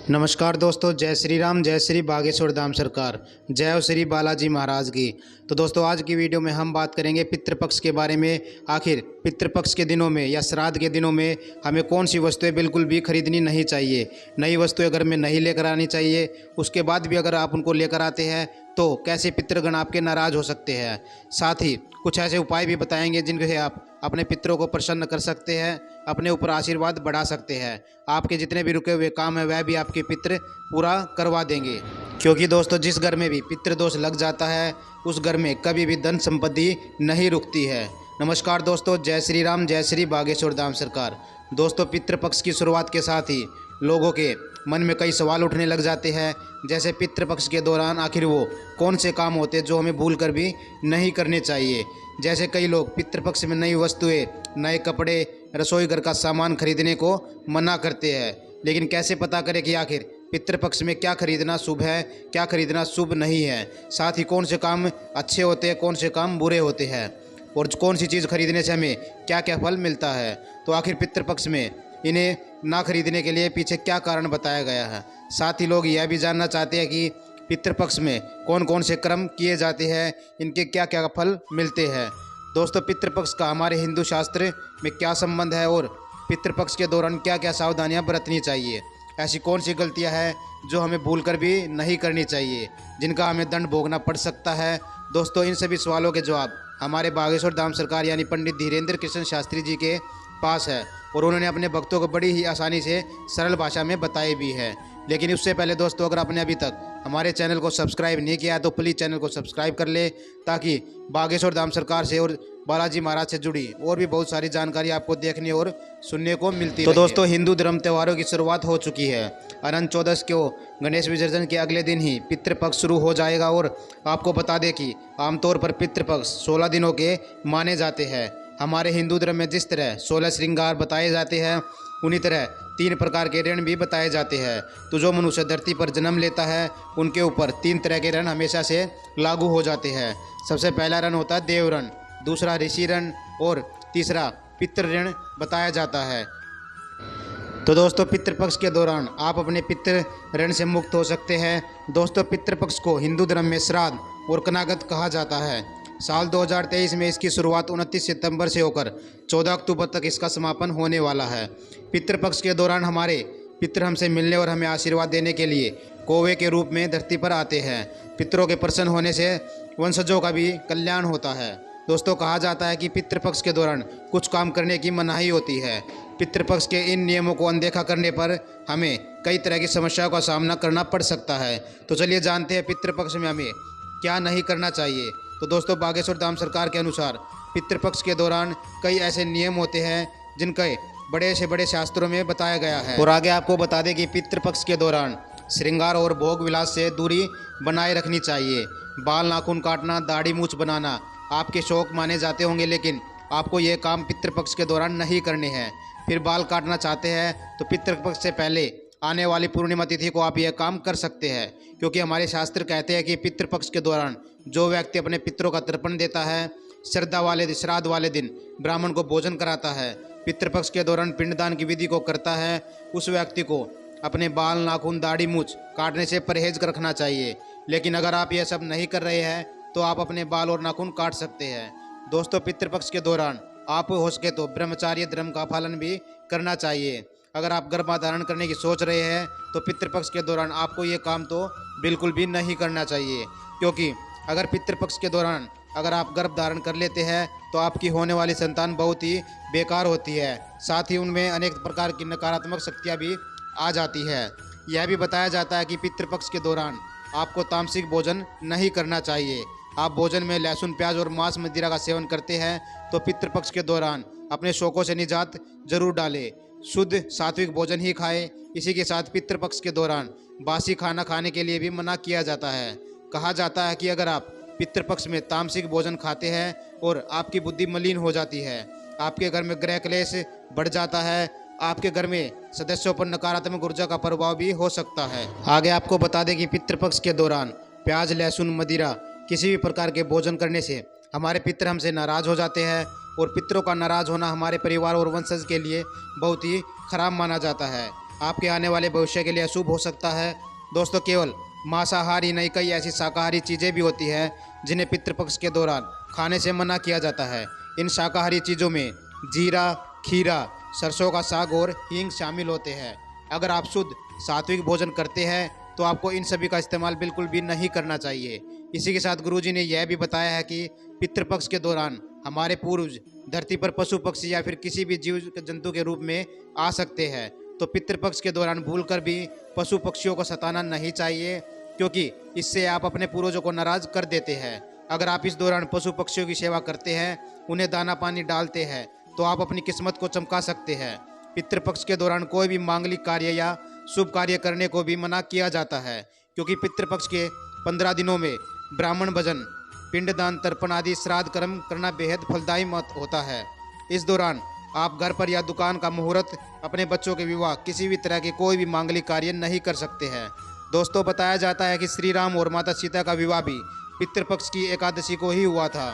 नमस्कार दोस्तों, जय श्री राम, जय श्री बागेश्वर धाम सरकार, जय श्री बालाजी महाराज की। तो दोस्तों, आज की वीडियो में हम बात करेंगे पितृपक्ष के बारे में। आखिर पितृपक्ष के दिनों में या श्राद्ध के दिनों में हमें कौन सी वस्तुएं बिल्कुल भी खरीदनी नहीं चाहिए, नई वस्तुएं घर में नहीं लेकर आनी चाहिए। उसके बाद भी अगर आप उनको लेकर आते हैं तो कैसे पितृगण आपके नाराज़ हो सकते हैं। साथ ही कुछ ऐसे उपाय भी बताएंगे जिनसे आप अपने पितरों को प्रसन्न कर सकते हैं, अपने ऊपर आशीर्वाद बढ़ा सकते हैं। आपके जितने भी रुके हुए काम हैं वह भी आपके पितृ पूरा करवा देंगे। क्योंकि दोस्तों, जिस घर में भी पितृदोष लग जाता है उस घर में कभी भी धन संपत्ति नहीं रुकती है। नमस्कार दोस्तों, जय श्री राम, जय श्री बागेश्वर धाम सरकार। दोस्तों, पितृपक्ष की शुरुआत के साथ ही लोगों के मन में कई सवाल उठने लग जाते हैं, जैसे पितृपक्ष के दौरान आखिर वो कौन से काम होते हैं जो हमें भूल कर भी नहीं करने चाहिए। जैसे कई लोग पितृपक्ष में नई वस्तुएं, नए कपड़े, रसोई घर का सामान खरीदने को मना करते हैं। लेकिन कैसे पता करें कि आखिर पितृपक्ष में क्या खरीदना शुभ है, क्या खरीदना शुभ नहीं है। साथ ही कौन से काम अच्छे होते हैं, कौन से काम बुरे होते हैं, और कौन सी चीज़ खरीदने से हमें क्या क्या फल मिलता है। तो आखिर पितृपक्ष में इन्हें ना खरीदने के लिए पीछे क्या कारण बताया गया है। साथ ही लोग यह भी जानना चाहते हैं कि पितृपक्ष में कौन कौन से कर्म किए जाते हैं, इनके क्या क्या फल मिलते हैं। दोस्तों, पितृपक्ष का हमारे हिंदू शास्त्र में क्या संबंध है और पितृपक्ष के दौरान क्या क्या सावधानियां बरतनी चाहिए। ऐसी कौन सी गलतियां हैं जो हमें भूलकर भी नहीं करनी चाहिए, जिनका हमें दंड भोगना पड़ सकता है। दोस्तों, इन सभी सवालों के जवाब हमारे बागेश्वर धाम सरकार यानी पंडित धीरेन्द्र कृष्ण शास्त्री जी के पास है, और उन्होंने अपने भक्तों को बड़ी ही आसानी से सरल भाषा में बताए भी है। लेकिन उससे पहले दोस्तों, अगर आपने अभी तक हमारे चैनल को सब्सक्राइब नहीं किया तो प्लीज़ चैनल को सब्सक्राइब कर ले, ताकि बागेश्वर धाम सरकार से और बालाजी महाराज से जुड़ी और भी बहुत सारी जानकारी आपको देखने और सुनने को मिलती है। तो दोस्तों, हिंदू धर्म त्योहारों की शुरुआत हो चुकी है। अनंत चौदस को गणेश विसर्जन के अगले दिन ही पितृपक्ष शुरू हो जाएगा। और आपको बता दें कि आमतौर पर पितृपक्ष 16 दिनों के माने जाते हैं। हमारे हिंदू धर्म में जिस तरह 16 श्रृंगार बताए जाते हैं, उन्हीं तरह 3 प्रकार के ऋण भी बताए जाते हैं। तो जो मनुष्य धरती पर जन्म लेता है उनके ऊपर 3 तरह के ऋण हमेशा से लागू हो जाते हैं। सबसे पहला ऋण होता है देव ऋण, दूसरा ऋषि ऋण और तीसरा पितृ ऋण बताया जाता है। तो दोस्तों, पितृपक्ष के दौरान आप अपने पितृ ऋण से मुक्त हो सकते हैं। दोस्तों, पितृपक्ष को हिंदू धर्म में श्राद्ध और कनागत कहा जाता है। साल 2023 में इसकी शुरुआत 29 सितंबर से होकर 14 अक्टूबर तक इसका समापन होने वाला है। पितृपक्ष के दौरान हमारे पितृ हमसे मिलने और हमें आशीर्वाद देने के लिए कौवे के रूप में धरती पर आते हैं। पितरों के प्रसन्न होने से वंशजों का भी कल्याण होता है। दोस्तों, कहा जाता है कि पितृपक्ष के दौरान कुछ काम करने की मनाही होती है। पितृपक्ष के इन नियमों को अनदेखा करने पर हमें कई तरह की समस्याओं का सामना करना पड़ सकता है। तो चलिए जानते हैं पितृपक्ष में हमें क्या नहीं करना चाहिए। तो दोस्तों, बागेश्वर धाम सरकार के अनुसार पितृपक्ष के दौरान कई ऐसे नियम होते हैं जिनके बड़े से बड़े शास्त्रों में बताया गया है। और आगे आपको बता दें कि पितृपक्ष के दौरान श्रृंगार और भोग विलास से दूरी बनाए रखनी चाहिए। बाल नाखून काटना, दाढ़ी मूछ बनाना आपके शौक माने जाते होंगे, लेकिन आपको ये काम पितृपक्ष के दौरान नहीं करने हैं। फिर बाल काटना चाहते हैं तो पितृपक्ष से पहले आने वाली पूर्णिमा तिथि को आप यह काम कर सकते हैं, क्योंकि हमारे शास्त्र कहते हैं कि पितृपक्ष के दौरान जो व्यक्ति अपने पितरों का तर्पण देता है, श्राद्ध वाले दिन ब्राह्मण को भोजन कराता है, पितृपक्ष के दौरान पिंडदान की विधि को करता है, उस व्यक्ति को अपने बाल नाखून दाढ़ी मूछ काटने से परहेज रखना चाहिए। लेकिन अगर आप यह सब नहीं कर रहे हैं तो आप अपने बाल और नाखून काट सकते हैं। दोस्तों, पितृपक्ष के दौरान आप हो सके तो ब्रह्मचार्य धर्म का पालन भी करना चाहिए। अगर आप गर्भाधारण करने की सोच रहे हैं तो पितृपक्ष के दौरान आपको ये काम तो बिल्कुल भी नहीं करना चाहिए, क्योंकि अगर पितृपक्ष के दौरान अगर आप गर्भ धारण कर लेते हैं तो आपकी होने वाली संतान बहुत ही बेकार होती है। साथ ही उनमें अनेक प्रकार की नकारात्मक शक्तियाँ भी आ जाती है। यह भी बताया जाता है कि पितृपक्ष के दौरान आपको तामसिक भोजन नहीं करना चाहिए। आप भोजन में लहसुन, प्याज और मांस मदिरा का सेवन करते हैं तो पितृपक्ष के दौरान अपने शौकों से निजात जरूर डालें। शुद्ध सात्विक भोजन ही खाएं। इसी के साथ पितृपक्ष के दौरान बासी खाना खाने के लिए भी मना किया जाता है। कहा जाता है कि अगर आप पितृपक्ष में तामसिक भोजन खाते हैं और आपकी बुद्धि मलिन हो जाती है, आपके घर में ग्रह क्लेश बढ़ जाता है, आपके घर में सदस्यों पर नकारात्मक ऊर्जा का प्रभाव भी हो सकता है। आगे आपको बता दें कि पितृपक्ष के दौरान प्याज, लहसुन, मदिरा किसी भी प्रकार के भोजन करने से हमारे पितृ हमसे नाराज हो जाते हैं, और पितरों का नाराज होना हमारे परिवार और वंशज के लिए बहुत ही खराब माना जाता है। आपके आने वाले भविष्य के लिए अशुभ हो सकता है। दोस्तों केवल मांसाहारी नहीं, कई ऐसी शाकाहारी चीज़ें भी होती हैं जिन्हें पितृपक्ष के दौरान खाने से मना किया जाता है। इन शाकाहारी चीज़ों में जीरा, खीरा, सरसों का साग और हींग शामिल होते हैं। अगर आप शुद्ध सात्विक भोजन करते हैं तो आपको इन सभी का इस्तेमाल बिल्कुल भी नहीं करना चाहिए। इसी के साथ गुरुजी ने यह भी बताया है कि पितृपक्ष के दौरान हमारे पूर्वज धरती पर पशु पक्षी या फिर किसी भी जीव जंतु के रूप में आ सकते हैं। तो पितृपक्ष के दौरान भूलकर भी पशु पक्षियों को सताना नहीं चाहिए, क्योंकि इससे आप अपने पूर्वजों को नाराज कर देते हैं। अगर आप इस दौरान पशु पक्षियों की सेवा करते हैं, उन्हें दाना पानी डालते हैं, तो आप अपनी किस्मत को चमका सकते हैं। पितृपक्ष के दौरान कोई भी मांगलिक कार्य या शुभ कार्य करने को भी मना किया जाता है, क्योंकि पितृपक्ष के 15 दिनों में ब्राह्मण भजन, पिंडदान, तर्पण आदि श्राद्ध कर्म करना बेहद फलदायी मत होता है। इस दौरान आप घर पर या दुकान का मुहूर्त, अपने बच्चों के विवाह, किसी भी तरह के कोई भी मांगलिक कार्य नहीं कर सकते हैं। दोस्तों बताया जाता है कि श्री राम और माता सीता का विवाह भी पितृपक्ष की एकादशी को ही हुआ था।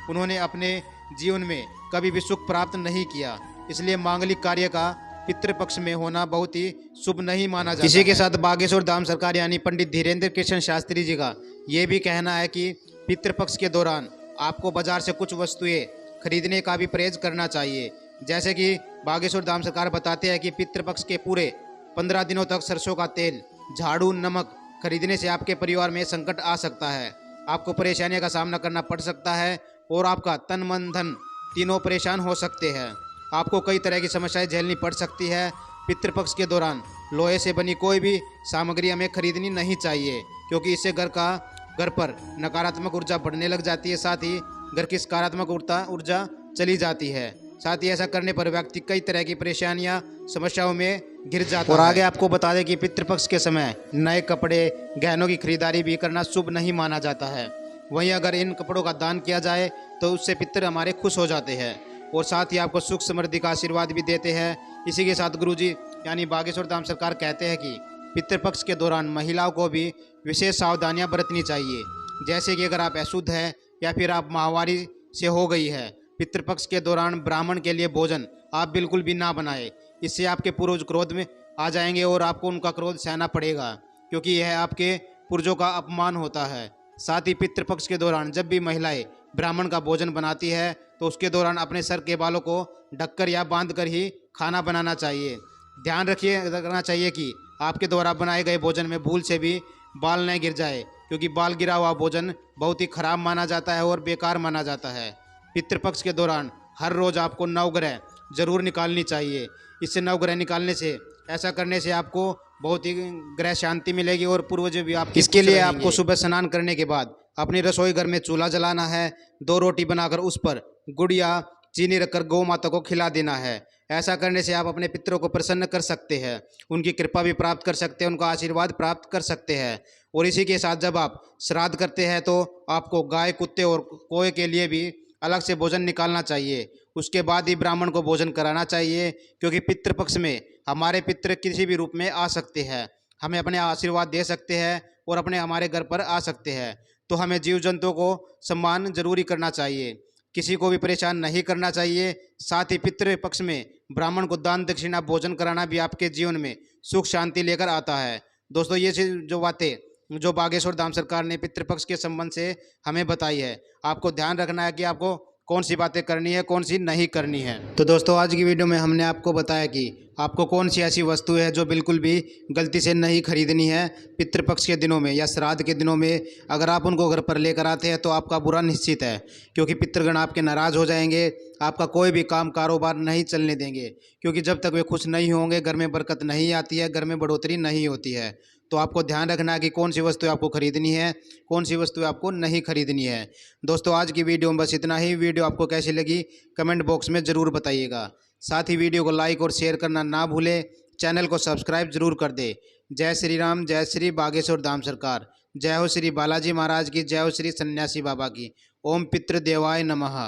उन्होंने अपने जीवन में कभी भी सुख प्राप्त नहीं किया, इसलिए मांगलिक कार्य का पितृपक्ष में होना बहुत ही शुभ नहीं माना जाता। इसी के साथ बागेश्वर धाम सरकार यानी पंडित धीरेन्द्र कृष्ण शास्त्री जी का ये भी कहना है कि पितृपक्ष के दौरान आपको बाजार से कुछ वस्तुएं खरीदने का भी परहेज करना चाहिए। जैसे कि बागेश्वर धाम सरकार बताते हैं कि पितृपक्ष के पूरे 15 दिनों तक सरसों का तेल, झाड़ू, नमक खरीदने से आपके परिवार में संकट आ सकता है। आपको परेशानियों का सामना करना पड़ सकता है और आपका तन मन धन तीनों परेशान हो सकते हैं। आपको कई तरह की समस्याएं झेलनी पड़ सकती है। पितृपक्ष के दौरान लोहे से बनी कोई भी सामग्री हमें खरीदनी नहीं चाहिए, क्योंकि इससे घर पर नकारात्मक ऊर्जा बढ़ने लग जाती है, साथ ही घर की सकारात्मक ऊर्जा चली जाती है। साथ ही ऐसा करने पर व्यक्ति कई तरह की परेशानियां, समस्याओं में घिर जाता है। और आगे आपको बता दें कि पितृपक्ष के समय नए कपड़े, गहनों की खरीदारी भी करना शुभ नहीं माना जाता है। वहीं अगर इन कपड़ों का दान किया जाए तो उससे पितृ हमारे खुश हो जाते हैं और साथ ही आपको सुख समृद्धि का आशीर्वाद भी देते हैं। इसी के साथ गुरुजी यानी बागेश्वर धाम सरकार कहते हैं कि पितृपक्ष के दौरान महिलाओं को भी विशेष सावधानियां बरतनी चाहिए। जैसे कि अगर आप अशुद्ध हैं या फिर आप माहवारी से हो गई है, पितृपक्ष के दौरान ब्राह्मण के लिए भोजन आप बिल्कुल भी ना बनाएं। इससे आपके पूर्वज क्रोध में आ जाएंगे और आपको उनका क्रोध सहना पड़ेगा, क्योंकि यह आपके पूर्वजों का अपमान होता है। साथ ही पितृपक्ष के दौरान जब भी महिलाएं ब्राह्मण का भोजन बनाती है तो उसके दौरान अपने सर के बालों को ढककर या बांधकर ही खाना बनाना चाहिए। ध्यान रखना चाहिए कि आपके द्वारा बनाए गए भोजन में भूल से भी बाल न गिर जाए, क्योंकि बाल गिरा हुआ भोजन बहुत ही खराब माना जाता है और बेकार माना जाता है। पितृपक्ष के दौरान हर रोज़ आपको नवग्रह जरूर निकालनी चाहिए। इससे नवग्रह निकालने से, ऐसा करने से आपको बहुत ही ग्रह शांति मिलेगी और पूर्वज भी आपके। इसके लिए आपको सुबह स्नान करने के बाद अपनी रसोई घर में चूल्हा जलाना है। 2 रोटी बनाकर उस पर गुड़ या चीनी रखकर गौ माता को खिला देना है। ऐसा करने से आप अपने पितरों को प्रसन्न कर सकते हैं, उनकी कृपा भी प्राप्त कर सकते हैं, उनका आशीर्वाद प्राप्त कर सकते हैं। और इसी के साथ जब आप श्राद्ध करते हैं तो आपको गाय, कुत्ते और कोए के लिए भी अलग से भोजन निकालना चाहिए। उसके बाद ही ब्राह्मण को भोजन कराना चाहिए, क्योंकि पितृपक्ष में हमारे पितृ किसी भी रूप में आ सकते हैं, हमें अपने आशीर्वाद दे सकते हैं और हमारे घर पर आ सकते हैं। तो हमें जीव जंतुओं को सम्मान जरूरी करना चाहिए, किसी को भी परेशान नहीं करना चाहिए। साथ ही पितृपक्ष में ब्राह्मण को दान दक्षिणा भोजन कराना भी आपके जीवन में सुख शांति लेकर आता है। दोस्तों ये जो बातें जो बागेश्वर धाम सरकार ने पितृपक्ष के संबंध से हमें बताई है, आपको ध्यान रखना है कि आपको कौन सी बातें करनी है, कौन सी नहीं करनी है। तो दोस्तों आज की वीडियो में हमने आपको बताया कि आपको कौन सी ऐसी वस्तु है जो बिल्कुल भी गलती से नहीं खरीदनी है पितृपक्ष के दिनों में या श्राद्ध के दिनों में। अगर आप उनको घर पर लेकर आते हैं तो आपका बुरा निश्चित है, क्योंकि पितृगण आपके नाराज़ हो जाएंगे, आपका कोई भी काम कारोबार नहीं चलने देंगे, क्योंकि जब तक वे खुश नहीं होंगे घर में बरकत नहीं आती है, घर में बढ़ोतरी नहीं होती है। तो आपको ध्यान रखना है कि कौन सी वस्तु आपको खरीदनी है, कौन सी वस्तु आपको नहीं खरीदनी है। दोस्तों आज की वीडियो में बस इतना ही। वीडियो आपको कैसी लगी कमेंट बॉक्स में ज़रूर बताइएगा। साथ ही वीडियो को लाइक और शेयर करना ना भूलें, चैनल को सब्सक्राइब जरूर कर दें। जय श्री राम, जय श्री बागेश्वर धाम सरकार, जय हो श्री बालाजी महाराज की, जय हो श्री सन्यासी बाबा की। ओम पितृदेवाय नमः।